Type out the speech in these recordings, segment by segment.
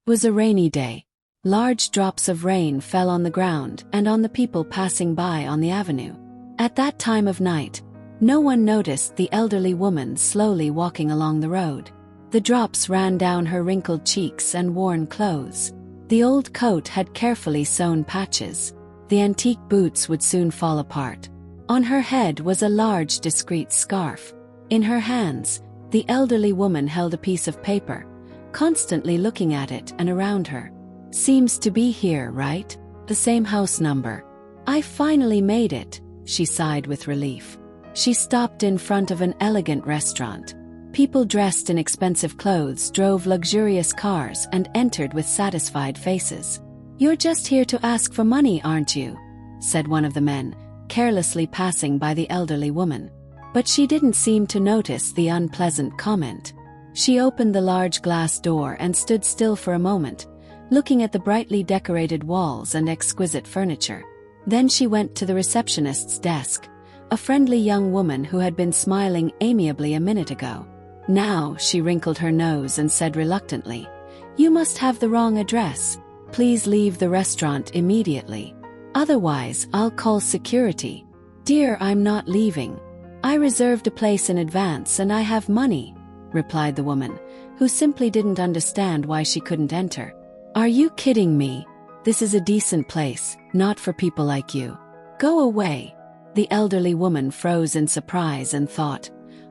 It was a rainy day. Large drops of rain fell on the ground and on the people passing by on the avenue. At that time of night, no one noticed the elderly woman slowly walking along the road. The drops ran down her wrinkled cheeks and worn clothes. The old coat had carefully sewn patches. The antique boots would soon fall apart. On her head was a large discreet scarf. In her hands, the elderly woman held a piece of paper, constantly looking at it and around her. "Seems to be here, right? The same house number. I finally made it," she sighed with relief. She stopped in front of an elegant restaurant. People dressed in expensive clothes drove luxurious cars and entered with satisfied faces. "You're just here to ask for money, aren't you?" said one of the men, carelessly passing by the elderly woman. But she didn't seem to notice the unpleasant comment. She opened the large glass door and stood still for a moment, looking at the brightly decorated walls and exquisite furniture. Then she went to the receptionist's desk, a friendly young woman who had been smiling amiably a minute ago. Now she wrinkled her nose and said reluctantly, "You must have the wrong address. Please leave the restaurant immediately. Otherwise, I'll call security." "Dear, I'm not leaving. I reserved a place in advance and I have money," replied the woman, who simply didn't understand why she couldn't enter. "Are you kidding me? This is a decent place, not for people like you. Go away." The elderly woman froze in surprise and thought,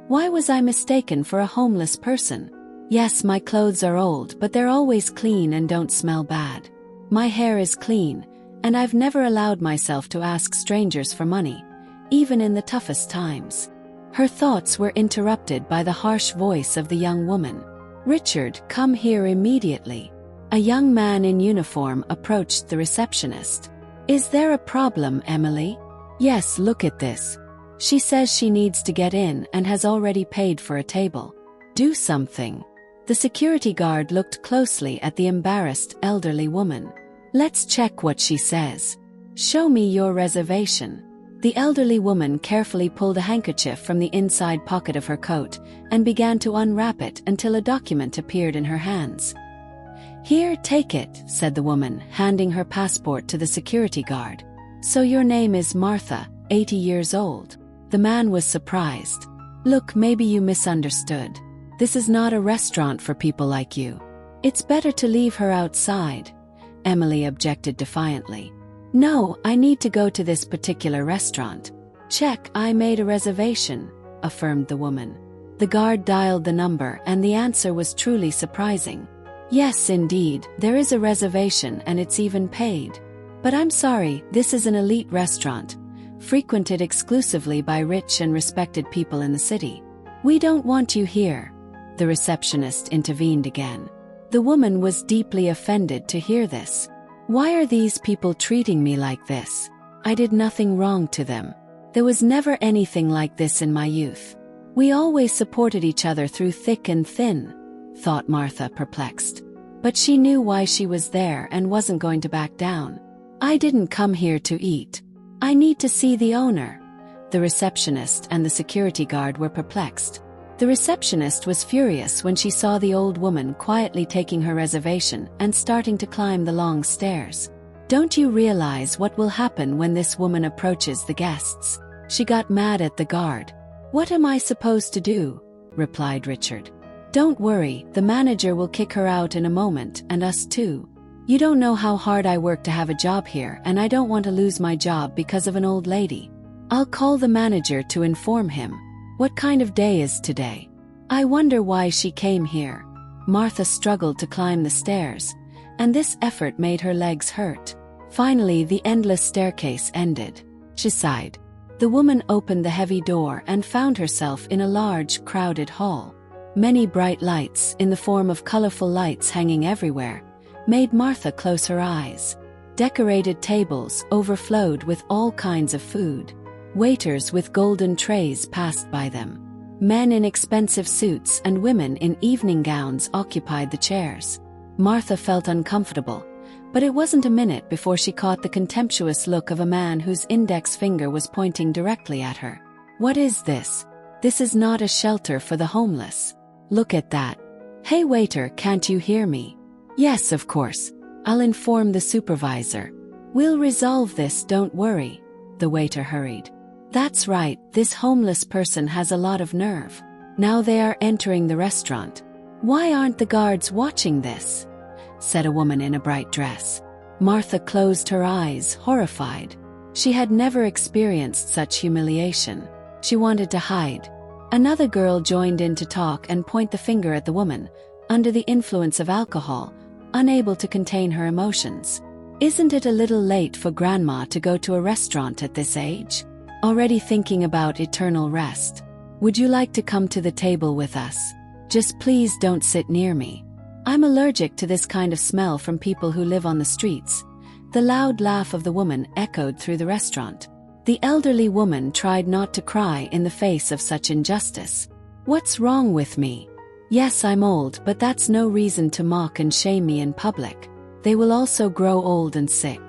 "Why was I mistaken for a homeless person? Yes, my clothes are old, but they're always clean and don't smell bad. My hair is clean, and I've never allowed myself to ask strangers for money, even in the toughest times." Her thoughts were interrupted by the harsh voice of the young woman. "Richard, come here immediately." A young man in uniform approached the receptionist. "Is there a problem, Emily?" "Yes, look at this. She says she needs to get in and has already paid for a table. Do something." The security guard looked closely at the embarrassed elderly woman. "Let's check what she says. Show me your reservation." The elderly woman carefully pulled a handkerchief from the inside pocket of her coat and began to unwrap it until a document appeared in her hands. "Here, take it," said the woman, handing her passport to the security guard. "So your name is Martha, 80 years old." The man was surprised. "Look, maybe you misunderstood. This is not a restaurant for people like you. It's better to leave her outside," Emily objected defiantly. "No, I need to go to this particular restaurant." "Check, I made a reservation," affirmed the woman. The guard dialed the number and the answer was truly surprising. "Yes, indeed, there is a reservation and it's even paid. But I'm sorry, this is an elite restaurant, frequented exclusively by rich and respected people in the city. We don't want you here." The receptionist intervened again. The woman was deeply offended to hear this. "Why are these people treating me like this? I did nothing wrong to them. There was never anything like this in my youth. We always supported each other through thick and thin," thought Martha, perplexed. But she knew why she was there and wasn't going to back down. "I didn't come here to eat. I need to see the owner." The receptionist and the security guard were perplexed. The receptionist was furious when she saw the old woman quietly taking her reservation and starting to climb the long stairs. "Don't you realize what will happen when this woman approaches the guests?" She got mad at the guard. "What am I supposed to do?" replied Richard. "Don't worry, the manager will kick her out in a moment, and us too. You don't know how hard I work to have a job here, and I don't want to lose my job because of an old lady. I'll call the manager to inform him. What kind of day is today? I wonder why she came here." Martha struggled to climb the stairs, and this effort made her legs hurt. Finally, the endless staircase ended. She sighed. The woman opened the heavy door and found herself in a large, crowded hall. Many bright lights, in the form of colorful lights hanging everywhere, made Martha close her eyes. Decorated tables overflowed with all kinds of food. Waiters with golden trays passed by them. Men in expensive suits and women in evening gowns occupied the chairs. Martha felt uncomfortable, but it wasn't a minute before she caught the contemptuous look of a man whose index finger was pointing directly at her. "What is this? This is not a shelter for the homeless. Look at that. Hey waiter, can't you hear me?" Yes, of course. I'll inform the supervisor. We'll resolve this, don't worry. The waiter hurried. That's right, this homeless person has a lot of nerve. Now they are entering the restaurant. Why aren't the guards watching this? Said a woman in a bright dress. Martha closed her eyes, horrified. She had never experienced such humiliation. She wanted to hide. Another girl joined in to talk and point the finger at the woman, under the influence of alcohol, unable to contain her emotions. Isn't it a little late for Grandma to go to a restaurant at this age? Already thinking about eternal rest. Would you like to come to the table with us? Just please don't sit near me. I'm allergic to this kind of smell from people who live on the streets. The loud laugh of the woman echoed through the restaurant. The elderly woman tried not to cry in the face of such injustice. What's wrong with me? Yes, I'm old, but that's no reason to mock and shame me in public. They will also grow old and sick.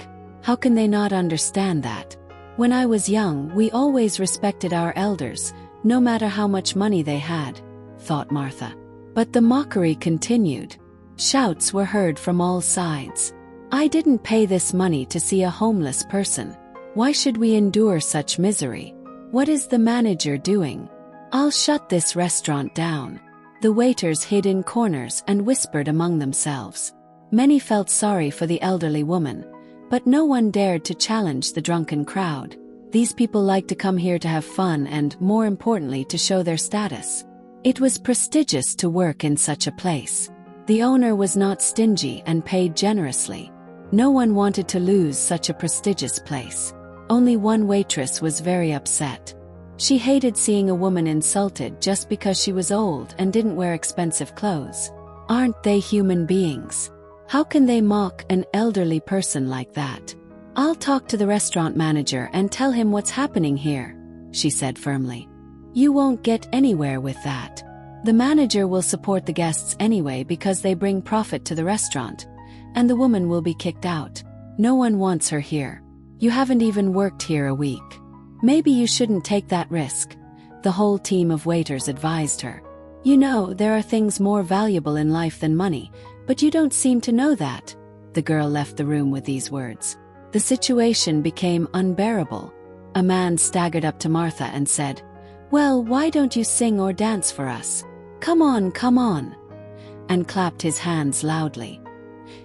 How can they not understand that? When I was young, we always respected our elders, no matter how much money they had, thought Martha. But the mockery continued. Shouts were heard from all sides. I didn't pay this money to see a homeless person. Why should we endure such misery? What is the manager doing? I'll shut this restaurant down. The waiters hid in corners and whispered among themselves. Many felt sorry for the elderly woman, but no one dared to challenge the drunken crowd. These people like to come here to have fun and, more importantly, to show their status. It was prestigious to work in such a place. The owner was not stingy and paid generously. No one wanted to lose such a prestigious place. Only one waitress was very upset. She hated seeing a woman insulted just because she was old and didn't wear expensive clothes. Aren't they human beings? How can they mock an elderly person like that? I'll talk to the restaurant manager and tell him what's happening here, she said firmly. You won't get anywhere with that. The manager will support the guests anyway because they bring profit to the restaurant, and the woman will be kicked out. No one wants her here. You haven't even worked here a week. Maybe you shouldn't take that risk, the whole team of waiters advised her. You know, there are things more valuable in life than money, but you don't seem to know that. The girl left the room with these words. The situation became unbearable. A man staggered up to Martha and said, Well, why don't you sing or dance for us? Come on, and clapped his hands loudly.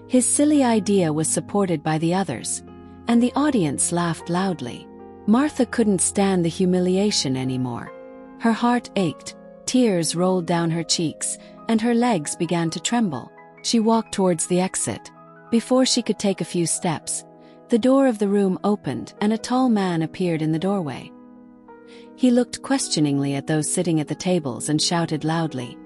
His silly idea was supported by the others, and the audience laughed loudly. Martha couldn't stand the humiliation anymore. Her heart ached, tears rolled down her cheeks, and her legs began to tremble. She walked towards the exit. Before she could take a few steps, the door of the room opened and a tall man appeared in the doorway. He looked questioningly at those sitting at the tables and shouted loudly,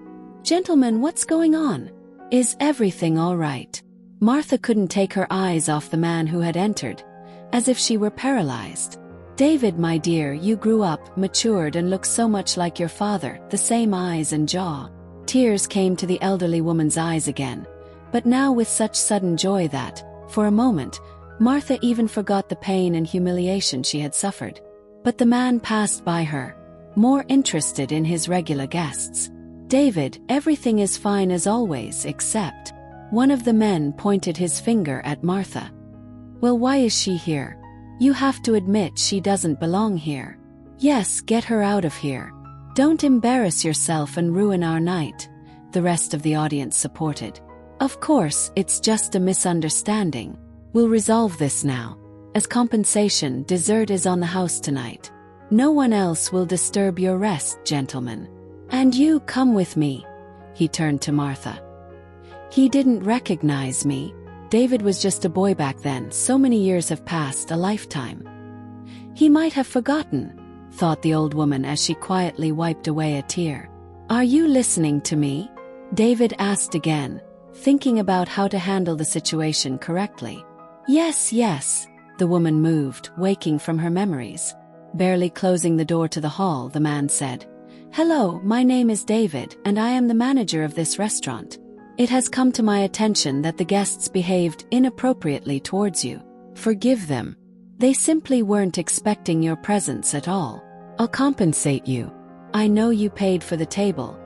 Gentlemen, what's going on? Is everything all right? Martha couldn't take her eyes off the man who had entered, as if she were paralyzed. David, my dear, you grew up, matured, and look so much like your father, the same eyes and jaw. Tears came to the elderly woman's eyes again, but now with such sudden joy that, for a moment, Martha even forgot the pain and humiliation she had suffered. But the man passed by her, more interested in his regular guests. David, everything is fine as always, except... One of the men pointed his finger at Martha. Well, why is she here? You have to admit she doesn't belong here. Yes, get her out of here. Don't embarrass yourself and ruin our night, the rest of the audience supported. Of course, it's just a misunderstanding. We'll resolve this now. As compensation, dessert is on the house tonight. No one else will disturb your rest, gentlemen. And you, come with me. He turned to Martha. He didn't recognize me. David was just a boy back then. So many years have passed, a lifetime. He might have forgotten, thought the old woman as she quietly wiped away a tear. Are you listening to me? David asked again, thinking about how to handle the situation correctly. Yes. The woman moved, waking from her memories. Barely closing the door to the hall, the man said, Hello, my name is David, and I am the manager of this restaurant. It has come to my attention that the guests behaved inappropriately towards you. Forgive them. They simply weren't expecting your presence at all. I'll compensate you. I know you paid for the table.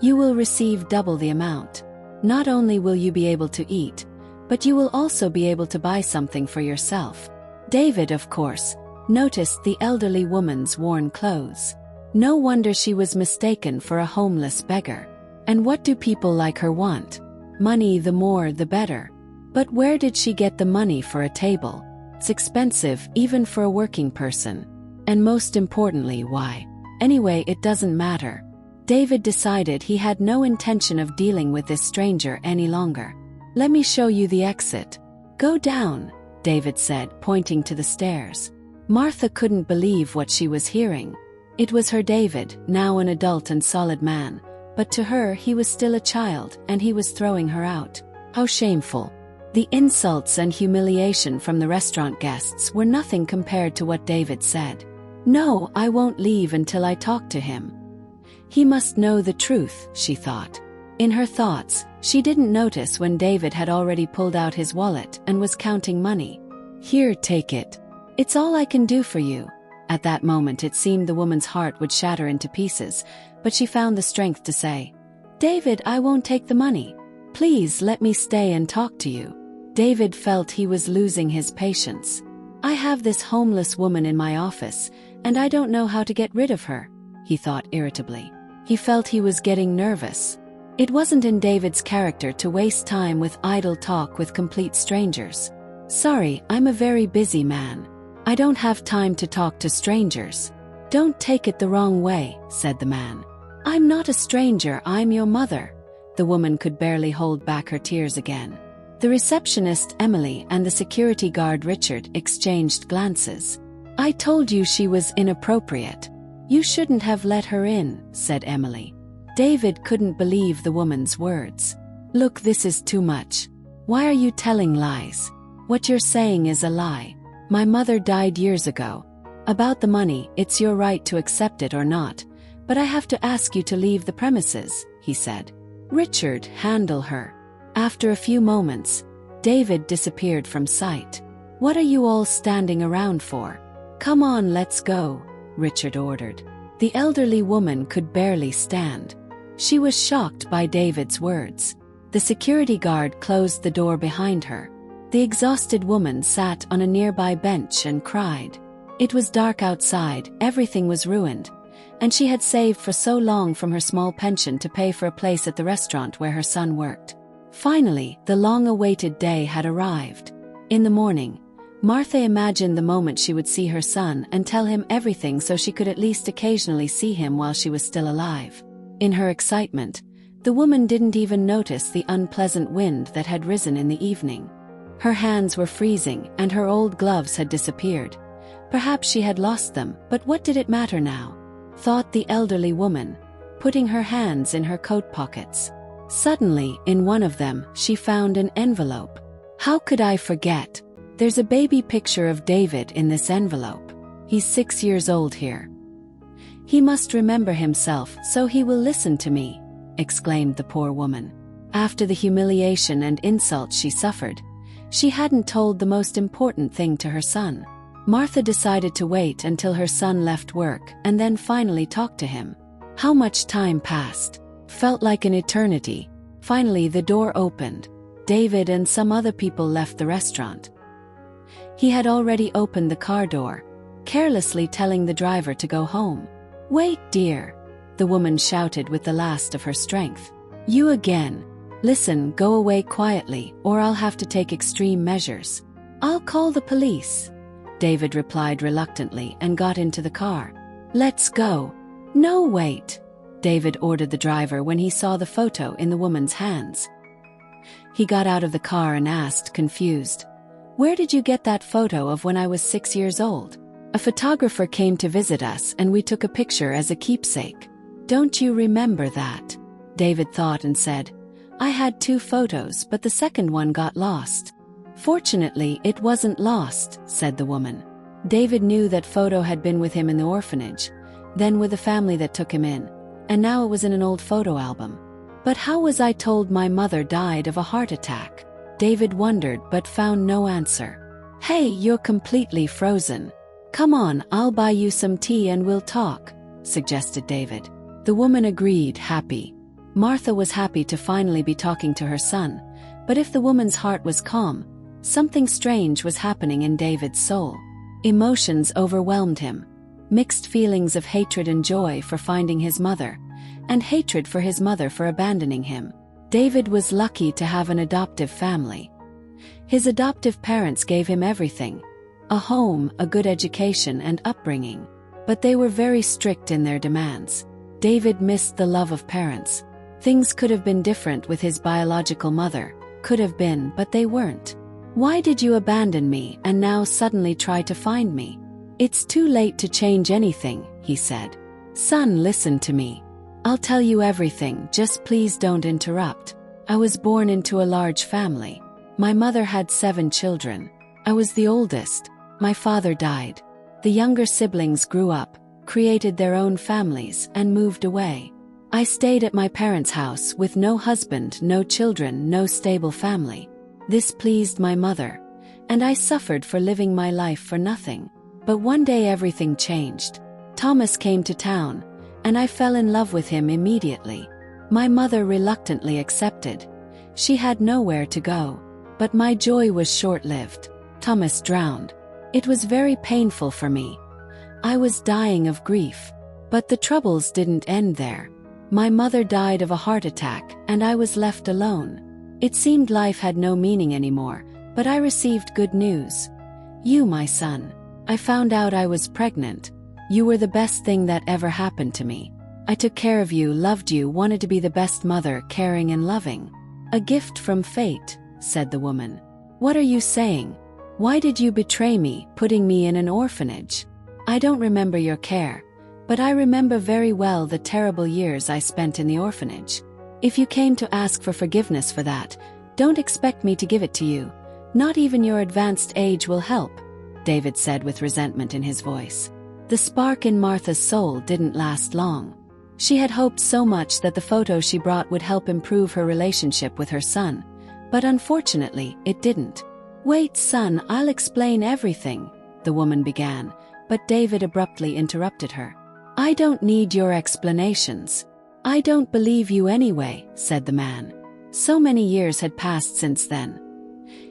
You will receive double the amount. Not only will you be able to eat, but you will also be able to buy something for yourself. David, of course, noticed the elderly woman's worn clothes. No wonder she was mistaken for a homeless beggar. And what do people like her want? Money, the more the better. But where did she get the money for a table? It's expensive, even for a working person. And most importantly, why? Anyway, it doesn't matter. David decided he had no intention of dealing with this stranger any longer. Let me show you the exit. Go down, David said, pointing to the stairs. Martha couldn't believe what she was hearing. It was her David, now an adult and solid man, but to her he was still a child, and he was throwing her out. How shameful. The insults and humiliation from the restaurant guests were nothing compared to what David said. No, I won't leave until I talk to him. He must know the truth, she thought. In her thoughts, she didn't notice when David had already pulled out his wallet and was counting money. Here, take it. It's all I can do for you. At that moment it seemed the woman's heart would shatter into pieces, but she found the strength to say, David, I won't take the money. Please let me stay and talk to you. David felt he was losing his patience. I have this homeless woman in my office, and I don't know how to get rid of her, he thought irritably. He felt he was getting nervous. It wasn't in David's character to waste time with idle talk with complete strangers. Sorry, I'm a very busy man. I don't have time to talk to strangers. Don't take it the wrong way, said the man. I'm not a stranger, I'm your mother. The woman could barely hold back her tears again. The receptionist, Emily, and the security guard, Richard, exchanged glances. I told you she was inappropriate. You shouldn't have let her in, said Emily. David couldn't believe the woman's words. Look, this is too much. Why are you telling lies? What you're saying is a lie. My mother died years ago. About the money, it's your right to accept it or not, but I have to ask you to leave the premises, he said. Richard, handle her. After a few moments, David disappeared from sight. What are you all standing around for? Come on, let's go, Richard ordered. The elderly woman could barely stand. She was shocked by David's words. The security guard closed the door behind her. The exhausted woman sat on a nearby bench and cried. It was dark outside, everything was ruined, and she had saved for so long from her small pension to pay for a place at the restaurant where her son worked. Finally, the long-awaited day had arrived. In the morning, Martha imagined the moment she would see her son and tell him everything so she could at least occasionally see him while she was still alive. In her excitement, the woman didn't even notice the unpleasant wind that had risen in the evening. Her hands were freezing and her old gloves had disappeared. Perhaps she had lost them, but what did it matter now? Thought the elderly woman, putting her hands in her coat pockets. Suddenly, in one of them, she found an envelope. How could I forget? There's a baby picture of David in this envelope. He's 6 years old here. He must remember himself, so he will listen to me, exclaimed the poor woman. After the humiliation and insults she suffered, she hadn't told the most important thing to her son. Martha decided to wait until her son left work and then finally talk to him. How much time passed? Felt like an eternity. Finally, the door opened. David and some other people left the restaurant. He had already opened the car door, carelessly telling the driver to go home. Wait, dear, the woman shouted with the last of her strength. You again. Listen, go away quietly, or I'll have to take extreme measures. I'll call the police, David replied reluctantly and got into the car. Let's go. No, wait, David ordered the driver when he saw the photo in the woman's hands. He got out of the car and asked, confused, Where did you get that photo of when I was 6 years old? A photographer came to visit us and we took a picture as a keepsake. Don't you remember that? David thought and said, I had 2 photos, but the second one got lost. Fortunately, it wasn't lost, said the woman. David knew that photo had been with him in the orphanage, then with the family that took him in, and now it was in an old photo album. But how was I told my mother died of a heart attack? David wondered but found no answer. Hey, you're completely frozen. Come on, I'll buy you some tea and we'll talk, suggested David. The woman agreed, happy. Martha was happy to finally be talking to her son, but if the woman's heart was calm, something strange was happening in David's soul. Emotions overwhelmed him. Mixed feelings of hatred and joy for finding his mother, and hatred for his mother for abandoning him. David was lucky to have an adoptive family. His adoptive parents gave him everything: a home, a good education, and upbringing. But they were very strict in their demands. David missed the love of parents. Things could have been different with his biological mother, could have been, but they weren't. "Why did you abandon me and now suddenly try to find me? It's too late to change anything," he said. "Son, listen to me. I'll tell you everything, just please don't interrupt. I was born into a large family. My mother had 7 children. I was the oldest. My father died. The younger siblings grew up, created their own families, and moved away. I stayed at my parents' house with no husband, no children, no stable family. This pleased my mother, and I suffered for living my life for nothing. But one day everything changed. Thomas came to town, and I fell in love with him immediately. My mother reluctantly accepted. She had nowhere to go. But my joy was short-lived. Thomas drowned. It was very painful for me. I was dying of grief. But the troubles didn't end there. My mother died of a heart attack, and I was left alone. It seemed life had no meaning anymore, but I received good news. You, my son. I found out I was pregnant. You were the best thing that ever happened to me. I took care of you, loved you, wanted to be the best mother, caring and loving. A gift from fate," said the woman. "What are you saying? Why did you betray me, putting me in an orphanage? I don't remember your care, but I remember very well the terrible years I spent in the orphanage. If you came to ask for forgiveness for that, don't expect me to give it to you. Not even your advanced age will help," David said with resentment in his voice. The spark in Martha's soul didn't last long. She had hoped so much that the photo she brought would help improve her relationship with her son, but unfortunately, it didn't. "Wait, son, I'll explain everything," the woman began, but David abruptly interrupted her. "I don't need your explanations. I don't believe you anyway," said the man. So many years had passed since then.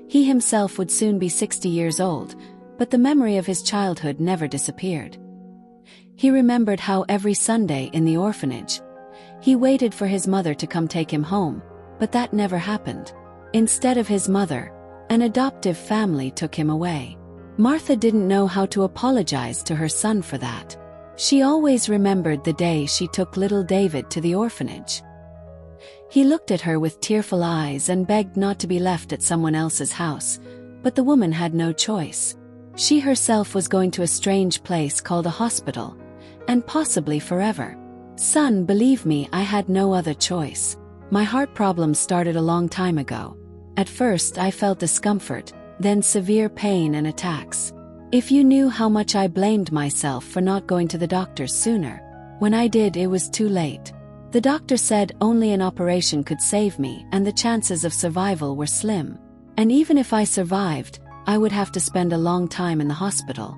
He himself would soon be 60 years old, but the memory of his childhood never disappeared. He remembered how every Sunday in the orphanage, he waited for his mother to come take him home, but that never happened. Instead of his mother, an adoptive family took him away. Martha didn't know how to apologize to her son for that. She always remembered the day she took little David to the orphanage. He looked at her with tearful eyes and begged not to be left at someone else's house, but the woman had no choice. She herself was going to a strange place called a hospital, and possibly forever. "Son, believe me, I had no other choice. My heart problems started a long time ago. At first I felt discomfort, then severe pain and attacks. If you knew how much I blamed myself for not going to the doctors sooner. When I did, it was too late. The doctor said only an operation could save me, and the chances of survival were slim. And even if I survived, I would have to spend a long time in the hospital.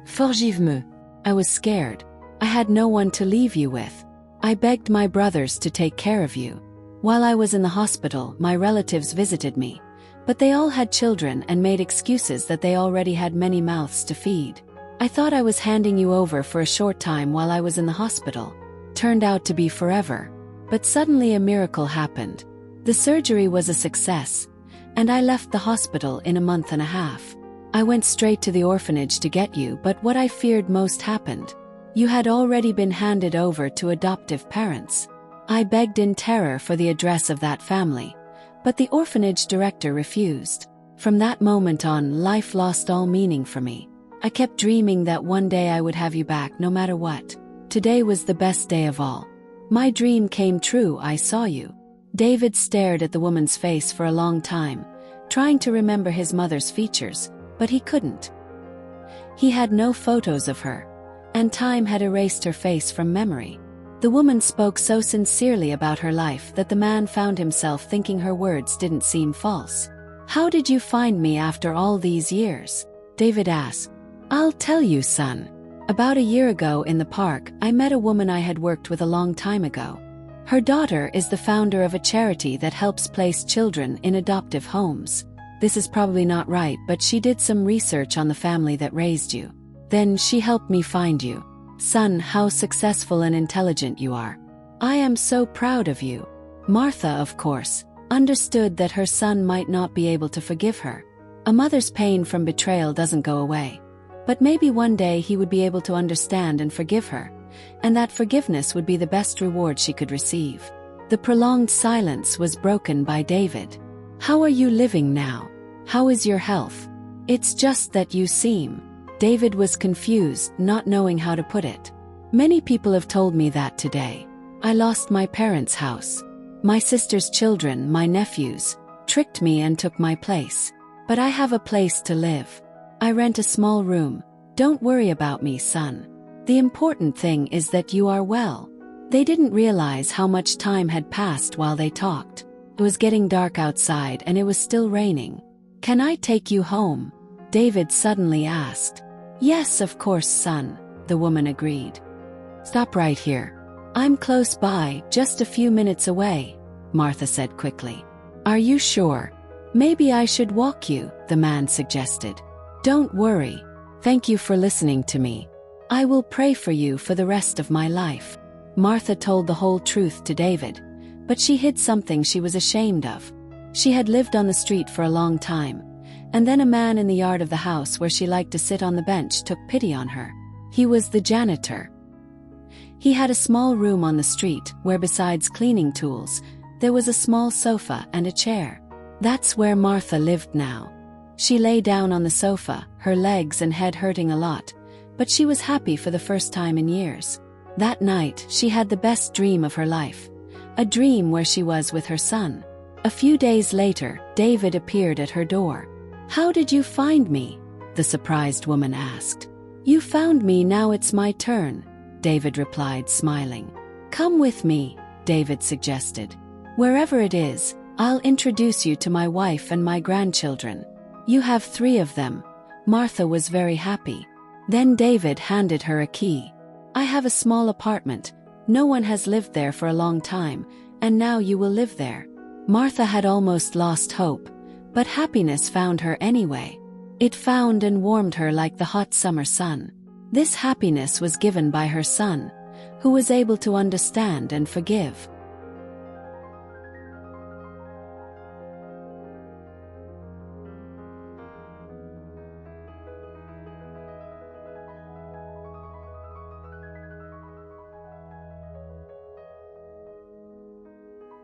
Forgive-me. I was scared. I had no one to leave you with. I begged my brothers to take care of you. While I was in the hospital, my relatives visited me, but they all had children and made excuses that they already had many mouths to feed. I thought I was handing you over for a short time while I was in the hospital. Turned out to be forever. But suddenly a miracle happened. The surgery was a success, and I left the hospital in a month and a half. I went straight to the orphanage to get you, but what I feared most happened. You had already been handed over to adoptive parents. I begged in terror for the address of that family, but the orphanage director refused. From that moment on, life lost all meaning for me. I kept dreaming that one day I would have you back no matter what. Today was the best day of all. My dream came true, I saw you." David stared at the woman's face for a long time, trying to remember his mother's features, but he couldn't. He had no photos of her, and time had erased her face from memory. The woman spoke so sincerely about her life that the man found himself thinking her words didn't seem false. "How did you find me after all these years?" David asked. "I'll tell you, son. About a year ago in the park, I met a woman I had worked with a long time ago. Her daughter is the founder of a charity that helps place children in adoptive homes. This is probably not right, but she did some research on the family that raised you. Then she helped me find you. Son, how successful and intelligent you are. I am so proud of you. Martha, of course, understood that her son might not be able to forgive her. A mother's pain from betrayal doesn't go away. But maybe one day he would be able to understand and forgive her, and that forgiveness would be the best reward she could receive. The prolonged silence was broken by David. How are you living now? How is your health? It's just that you seem. David was confused, not knowing how to put it. Many people have told me that today. I lost my parents' house. My sister's children, my nephews, tricked me and took my place. But I have a place to live. I rent a small room. Don't worry about me, son. The important thing is that you are well. They didn't realize how much time had passed while they talked. It was getting dark outside and it was still raining. Can I take you home? David suddenly asked. Yes, of course, son, the woman agreed. Stop right here. I'm close by, just a few minutes away, Martha said quickly. Are you sure? Maybe I should walk you, the man suggested. Don't worry. Thank you for listening to me. I will pray for you for the rest of my life. Martha told the whole truth to David, but she hid something she was ashamed of. She had lived on the street for a long time, and then a man in the yard of the house where she liked to sit on the bench took pity on her. He was the janitor. He had a small room on the street where, besides cleaning tools, there was a small sofa and a chair. That's where Martha lived now. She lay down on the sofa, her legs and head hurting a lot, but she was happy for the first time in years. That night, she had the best dream of her life. A dream where she was with her son. A few days later, David appeared at her door. How did you find me? The surprised woman asked. You found me, now it's my turn, David replied, smiling. Come with me, David suggested. Wherever it is, I'll introduce you to my wife and my grandchildren. You have 3 of them. Martha was very happy. Then David handed her a key. I have a small apartment. No one has lived there for a long time, and now you will live there. Martha had almost lost hope, but happiness found her anyway. It found and warmed her like the hot summer sun. This happiness was given by her son, who was able to understand and forgive.